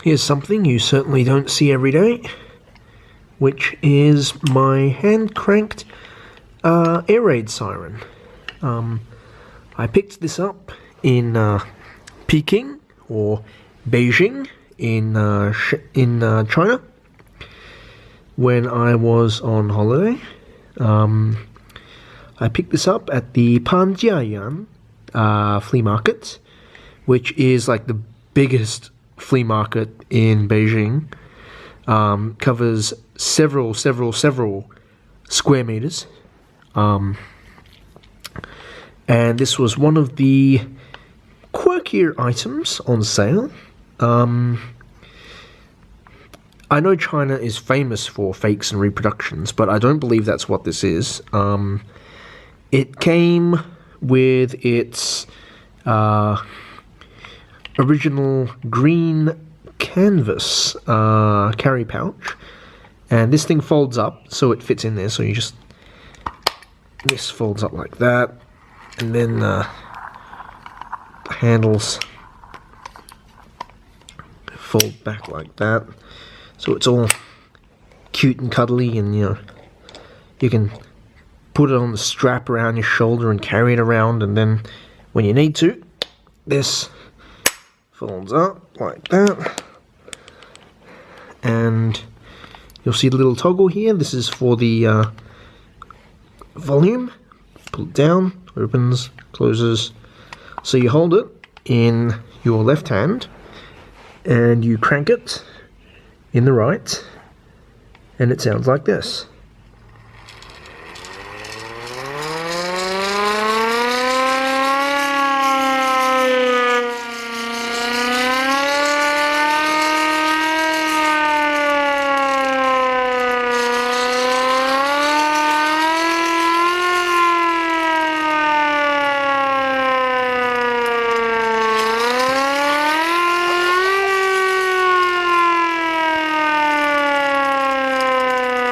Here's something you certainly don't see every day, which is my hand-cranked air raid siren. I picked this up in Peking, or Beijing, in China, when I was on holiday. I picked this up at the Panjiayan flea market, which is like the biggest flea market in Beijing. Covers several square meters. And this was one of the quirkier items on sale. I know China is famous for fakes and reproductions, but I don't believe that's what this is. It came with its original green canvas carry pouch, and this thing folds up so it fits in there. So you just, this folds up like that, and then the handles fold back like that, so it's all cute and cuddly, and you can put it on the strap around your shoulder and carry it around, and then when you need to, this folds up like that, and you'll see the little toggle here. This is for the volume. Pull it down, opens, closes. So you hold it in your left hand and you crank it in the right, and it sounds like this.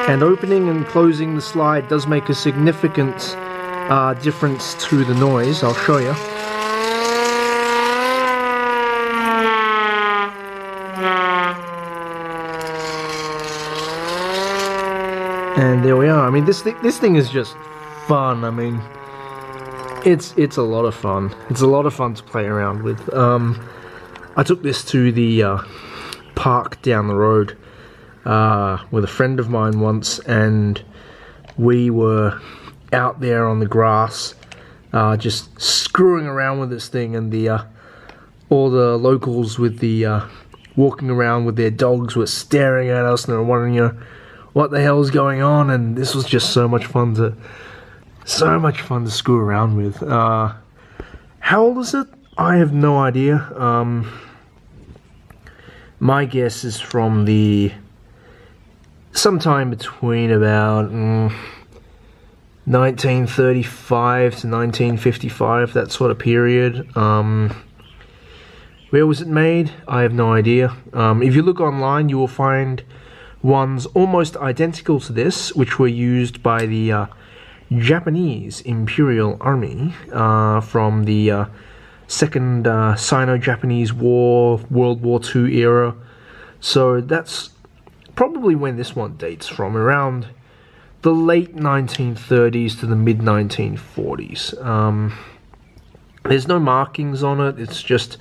And opening and closing the slide does make a significant difference to the noise. I'll show you. And there we are. I mean, this thing is just fun. I mean, it's a lot of fun. It's a lot of fun to play around with. I took this to the park down the road with a friend of mine once, and we were out there on the grass just screwing around with this thing, and all the locals with the walking around with their dogs were staring at us and they were wondering, what the hell's going on. And this was just so much fun to screw around with. How old is it? I have no idea. My guess is from the sometime between about 1935 to 1955, that sort of period. Where was it made? I have no idea. If you look online, you will find ones almost identical to this, which were used by the Japanese Imperial Army from the Second Sino-Japanese War, World War II era. So that's probably when this one dates from, around the late 1930s to the mid 1940s. There's no markings on it, it's just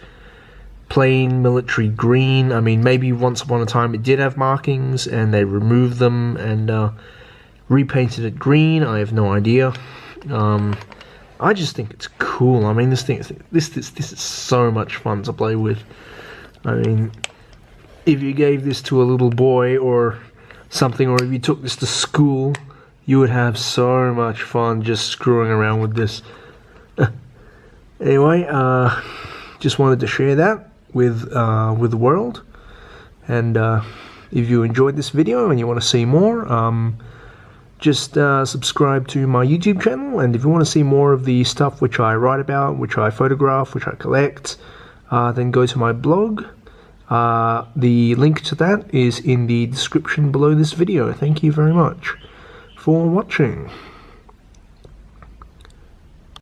plain military green. I mean, maybe once upon a time it did have markings and they removed them and repainted it green. I have no idea. I just think it's cool. I mean, this is so much fun to play with. I mean, if you gave this to a little boy or something, or if you took this to school, you would have so much fun just screwing around with this. Anyway, just wanted to share that with the world. And if you enjoyed this video and you want to see more, just subscribe to my YouTube channel. And if you want to see more of the stuff which I write about, which I photograph, which I collect, then go to my blog. The link to that is in the description below this video. Thank you very much for watching.